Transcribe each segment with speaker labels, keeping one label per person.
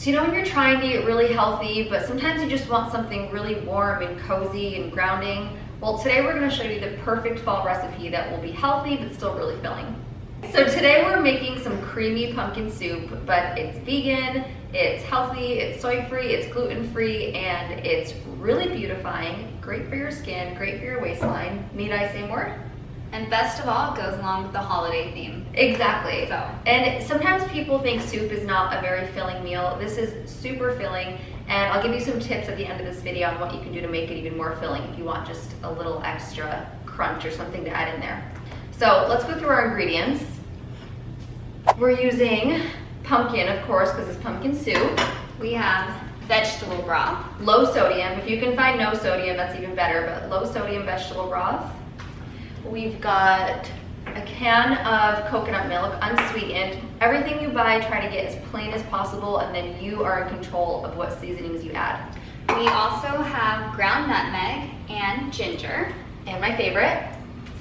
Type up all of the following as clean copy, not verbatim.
Speaker 1: So you know when you're trying to eat really healthy, but sometimes you just want something really warm and cozy and grounding? Well, today we're gonna show you the perfect fall recipe that will be healthy, but still really filling. So today we're making some creamy pumpkin soup, but it's vegan, it's healthy, it's soy-free, it's gluten-free, and it's really beautifying, great for your skin, great for your waistline. Need I say more?
Speaker 2: And best of all, it goes along with the holiday theme.
Speaker 1: Exactly. And sometimes people think soup is not a very filling meal. This is super filling, and I'll give you some tips at the end of this video on what you can do to make it even more filling if you want just a little extra crunch or something to add in there. So let's go through our ingredients. We're using pumpkin, of course, because it's pumpkin soup.
Speaker 2: We have vegetable broth.
Speaker 1: Low sodium. If you can find no sodium, that's even better, but low sodium vegetable broth. We've got a can of coconut milk, unsweetened. Everything you buy, try to get as plain as possible, and then you are in control of what seasonings you add.
Speaker 2: We also have ground nutmeg and ginger.
Speaker 1: And my favorite,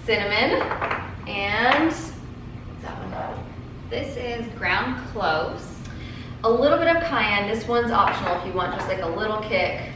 Speaker 1: cinnamon, and what's that one?
Speaker 2: This is ground cloves.
Speaker 1: A little bit of cayenne. This one's optional if you want just like a little kick.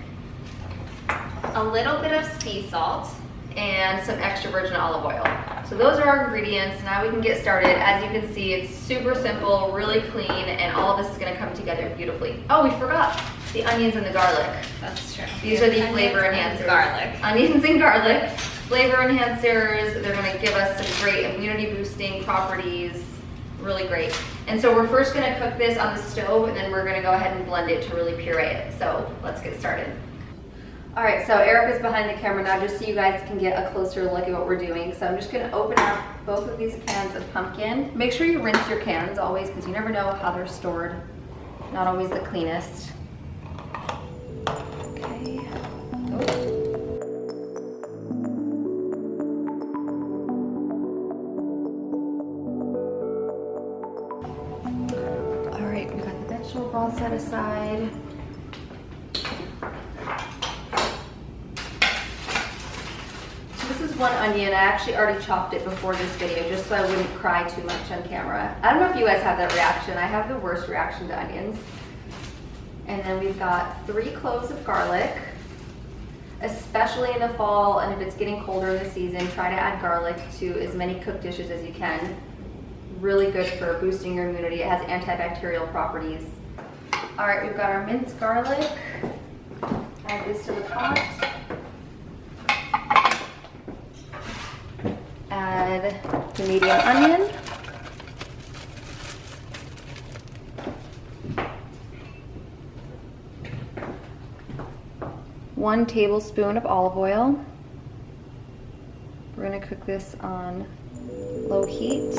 Speaker 2: A little bit of sea salt.
Speaker 1: And some extra virgin olive oil. So those are our ingredients. Now we can get started. As you can see, it's super simple, really clean, and all of this is gonna come together beautifully. Oh, we forgot the onions and the garlic.
Speaker 2: That's true.
Speaker 1: These are the flavor enhancers.
Speaker 2: Garlic.
Speaker 1: Onions and garlic. Flavor enhancers. They're gonna give us some great immunity boosting properties. Really great. And so we're first gonna cook this on the stove, and then we're gonna go ahead and blend it to really puree it. So let's get started. All right, so Erica's behind the camera now just so you guys can get a closer look at what we're doing. So I'm just gonna open up both of these cans of pumpkin. Make sure you rinse your cans always, because you never know how they're stored. Not always the cleanest. Okay. All right, we got the vegetable broth set aside. One onion. I actually already chopped it before this video just so I wouldn't cry too much on camera. I don't know if you guys have that reaction. I have the worst reaction to onions. And then we've got 3 cloves of garlic. Especially in the fall, and if it's getting colder in the season, try to add garlic to as many cooked dishes as you can. Really good for boosting your immunity. It has antibacterial properties. All right, we've got our minced garlic. Add this to the pot. Add the medium onion. One tablespoon of olive oil. We're going to cook this on low heat.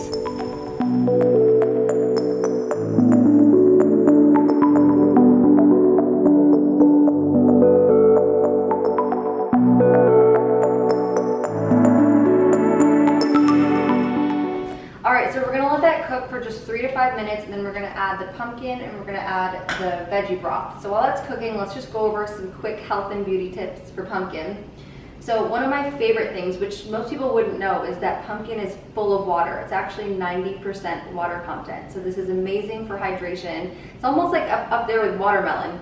Speaker 1: For just 3 to 5 minutes, and then we're going to add the pumpkin and we're going to add the veggie broth. So while that's cooking, let's just go over some quick health and beauty tips for pumpkin. So one of my favorite things, which most people wouldn't know, is that pumpkin is full of water. It's actually 90% water content. So this is amazing for hydration. It's almost like up there with watermelon.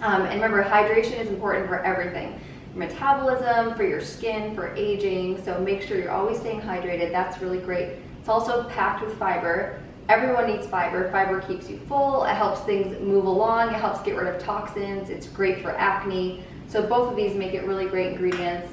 Speaker 1: And remember, hydration is important for everything. Metabolism, for your skin, for aging. So make sure you're always staying hydrated. That's really great. It's also packed with fiber. Everyone needs fiber. Fiber keeps you full. It helps things move along. It helps get rid of toxins. It's great for acne. So both of these make it really great ingredients.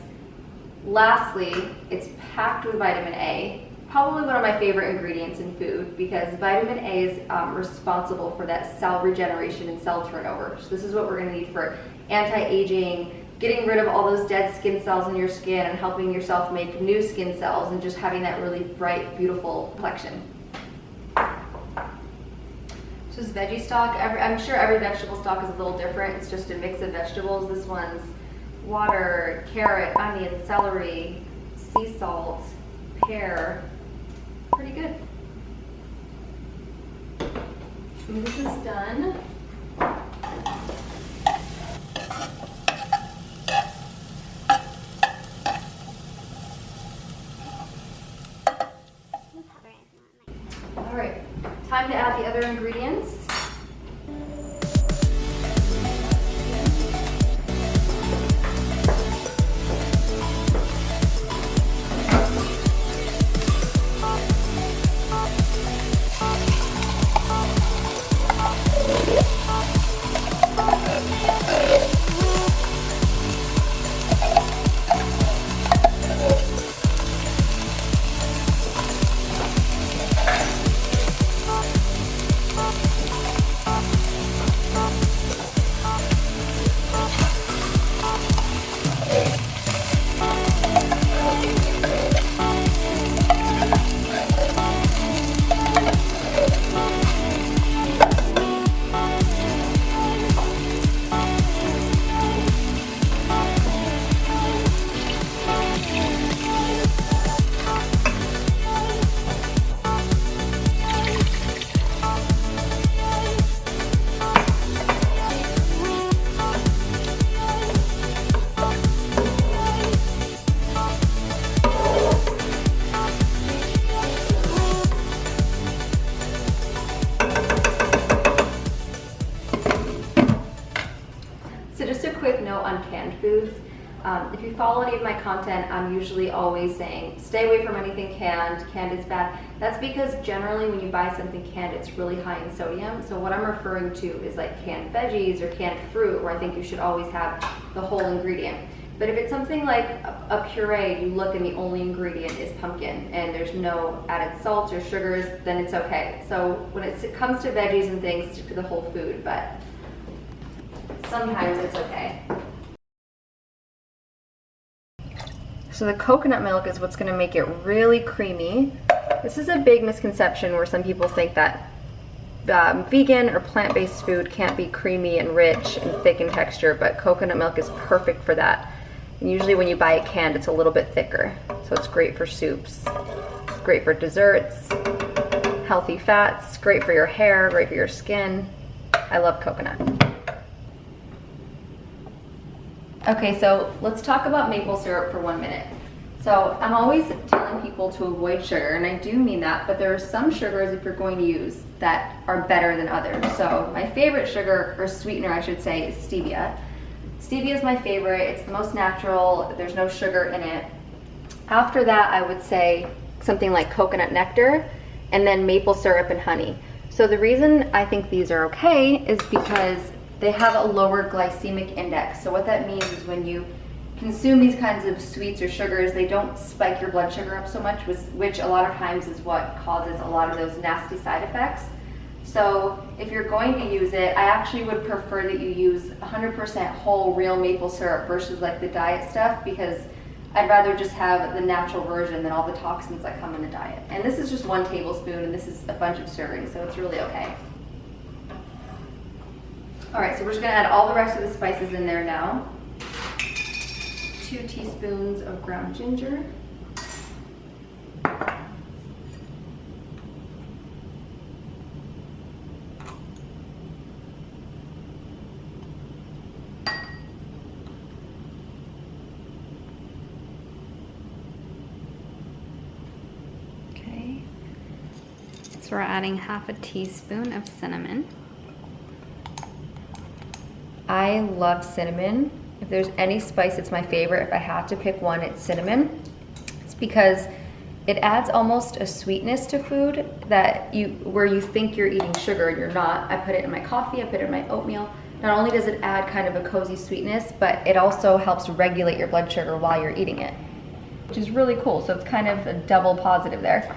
Speaker 1: Lastly, it's packed with vitamin A. Probably one of my favorite ingredients in food, because vitamin A is responsible for that cell regeneration and cell turnover. So this is what we're gonna need for anti-aging, getting rid of all those dead skin cells in your skin and helping yourself make new skin cells and just having that really bright, beautiful complexion. So this veggie stock, I'm sure every vegetable stock is a little different. It's just a mix of vegetables. This one's water, carrot, onion, celery, sea salt, pear. Pretty good. When this is done, all right, time to add the other ingredients. no uncanned foods. If you follow any of my content, I'm usually always saying stay away from anything canned. Canned is bad. That's because generally when you buy something canned, it's really high in sodium. So what I'm referring to is like canned veggies or canned fruit, where I think you should always have the whole ingredient. But if it's something like a puree, you look and the only ingredient is pumpkin and there's no added salts or sugars, then it's okay. So when it comes to veggies and things, stick to the whole food, but sometimes it's okay. So the coconut milk is what's going to make it really creamy. This is a big misconception where some people think that vegan or plant-based food can't be creamy and rich and thick in texture, but coconut milk is perfect for that. And usually when you buy it canned, it's a little bit thicker. So it's great for soups, it's great for desserts, healthy fats, great for your hair, great for your skin. I love coconut. Okay, so let's talk about maple syrup for 1 minute. So I'm always telling people to avoid sugar, and I do mean that, but there are some sugars, if you're going to use, that are better than others. So my favorite sugar, or sweetener I should say, is stevia. Stevia is my favorite. It's the most natural. There's no sugar in it. After that, I would say something like coconut nectar, and then maple syrup and honey. So the reason I think these are okay is because they have a lower glycemic index. So what that means is when you consume these kinds of sweets or sugars, they don't spike your blood sugar up so much, which a lot of times is what causes a lot of those nasty side effects. So if you're going to use it, I actually would prefer that you use 100% whole real maple syrup versus like the diet stuff, because I'd rather just have the natural version than all the toxins that come in the diet. And this is just 1 tablespoon, and this is a bunch of servings, so it's really okay. All right, so we're just gonna add all the rest of the spices in there now. 2 teaspoons of ground ginger.
Speaker 2: Okay. So we're adding half a teaspoon of cinnamon.
Speaker 1: I love cinnamon. If there's any spice, it's my favorite. If I had to pick one, it's cinnamon. It's because it adds almost a sweetness to food that where you think you're eating sugar and you're not. I put it in my coffee, I put it in my oatmeal. Not only does it add kind of a cozy sweetness, but it also helps regulate your blood sugar while you're eating it, which is really cool. So it's kind of a double positive there.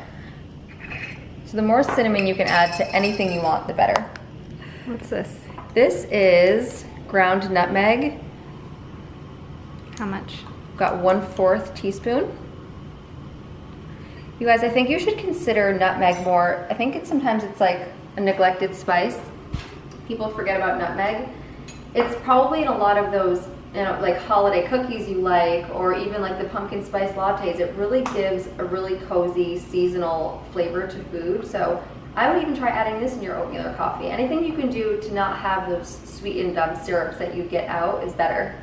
Speaker 1: So the more cinnamon you can add to anything you want, the better.
Speaker 2: What's this?
Speaker 1: This is ground nutmeg.
Speaker 2: How much?
Speaker 1: Got 1/4 teaspoon. You guys, I think you should consider nutmeg more. I think sometimes it's like a neglected spice. People forget about nutmeg. It's probably in a lot of those, like holiday cookies you like, or even like the pumpkin spice lattes. It really gives a really cozy seasonal flavor to food. So I would even try adding this in your oatmeal or coffee. Anything you can do to not have those sweetened syrups that you get out is better.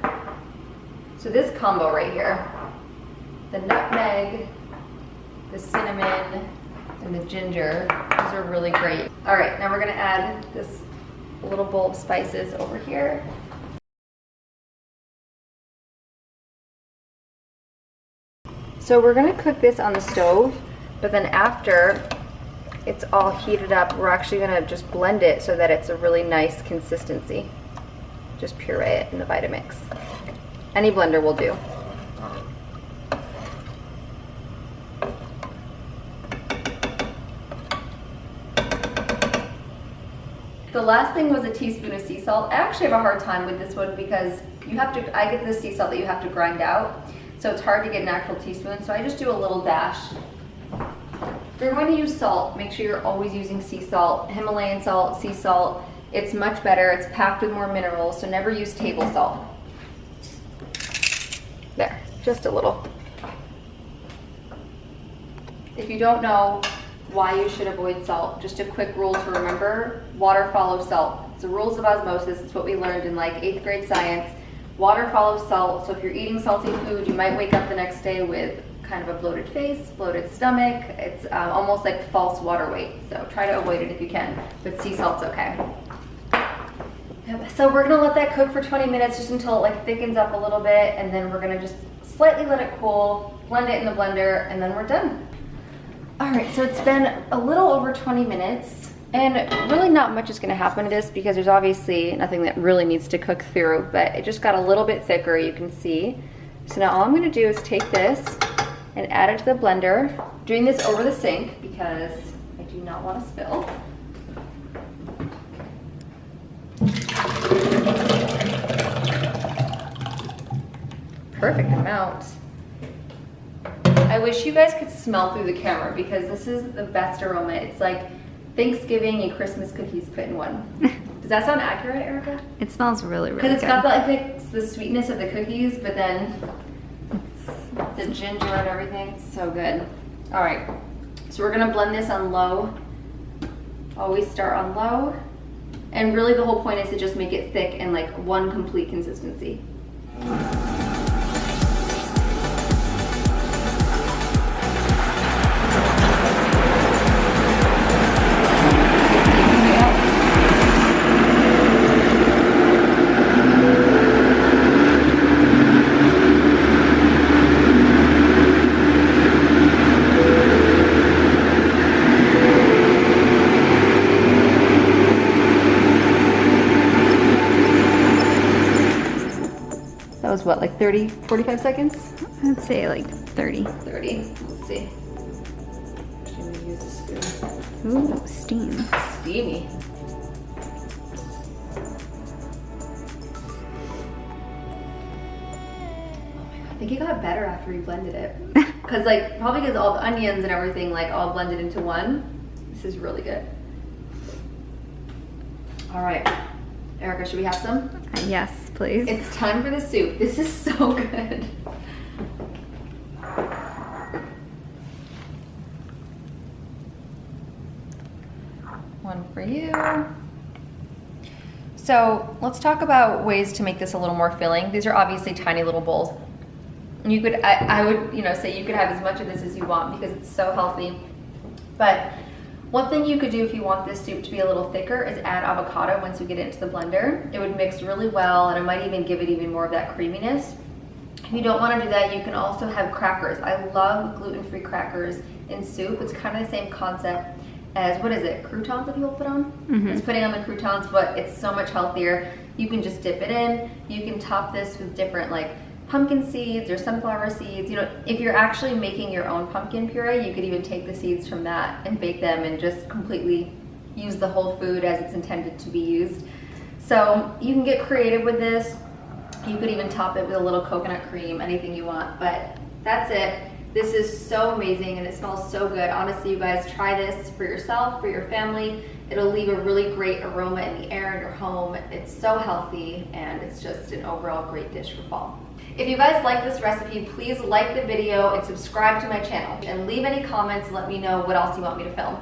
Speaker 1: So this combo right here, the nutmeg, the cinnamon, and the ginger, those are really great. All right, now we're gonna add this little bowl of spices over here. So we're gonna cook this on the stove, but then after it's all heated up, we're actually gonna just blend it so that it's a really nice consistency. Just puree it in the Vitamix. Any blender will do. The last thing was a teaspoon of sea salt. I actually have a hard time with this one because I get this sea salt that you have to grind out. So it's hard to get an actual teaspoon, so I just do a little dash. If you're going to use salt, make sure you're always using sea salt, Himalayan salt, sea salt. It's much better, it's packed with more minerals, so never use table salt. There, just a little. If you don't know why you should avoid salt, just a quick rule to remember: water follows salt. It's the rules of osmosis. It's what we learned in like 8th grade science. Water follows salt, so if you're eating salty food, you might wake up the next day with kind of a bloated face, bloated stomach. It's almost like false water weight, so try to avoid it if you can, but sea salt's okay. So we're gonna let that cook for 20 minutes just until it like thickens up a little bit, and then we're gonna just slightly let it cool, blend it in the blender, and then we're done. All right, so it's been a little over 20 minutes, and really not much is gonna happen to this because there's obviously nothing that really needs to cook through, but it just got a little bit thicker, you can see. So now all I'm gonna do is take this and add it to the blender. Doing this over the sink because I do not wanna spill. Perfect amount. I wish you guys could smell through the camera because this is the best aroma. It's like Thanksgiving and Christmas cookies put in one. Does that sound accurate, Erica?
Speaker 2: It smells really, really good.
Speaker 1: Because it's got the sweetness of the cookies, but then the ginger and everything. So good. All right, so we're gonna blend this on low. Always start on low. And really the whole point is to just make it thick and like one complete consistency. That was what, like 30, 45 seconds?
Speaker 2: I'd say like 30.
Speaker 1: 30, let's see. Actually, I'm gonna use a spoon.
Speaker 2: Ooh, steam.
Speaker 1: Steamy. Oh my god, I think it got better after we blended it. Cause like, probably because all the onions and everything like all blended into one. This is really good. All right, Erica, should we have some?
Speaker 2: Yes, please.
Speaker 1: It's time for the soup. This is so good. One for you. So let's talk about ways to make this a little more filling. These are obviously tiny little bowls. You could, I would, say you could have as much of this as you want because it's so healthy. But one thing you could do if you want this soup to be a little thicker is add avocado once you get it into the blender. It would mix really well, and it might even give it even more of that creaminess. If you don't want to do that, you can also have crackers. I love gluten-free crackers in soup. It's kind of the same concept as, what is it, croutons that people put on?
Speaker 2: Mm-hmm.
Speaker 1: It's putting on the croutons, but it's so much healthier. You can just dip it in. You can top this with different like pumpkin seeds or sunflower seeds. If you're actually making your own pumpkin puree, you could even take the seeds from that and bake them and just completely use the whole food as it's intended to be used. So you can get creative with this. You could even top it with a little coconut cream, anything you want, but that's it. This is so amazing and it smells so good. Honestly, you guys, try this for yourself, for your family. It'll leave a really great aroma in the air in your home. It's so healthy and it's just an overall great dish for fall. If you guys like this recipe, please like the video and subscribe to my channel and leave any comments and let me know what else you want me to film.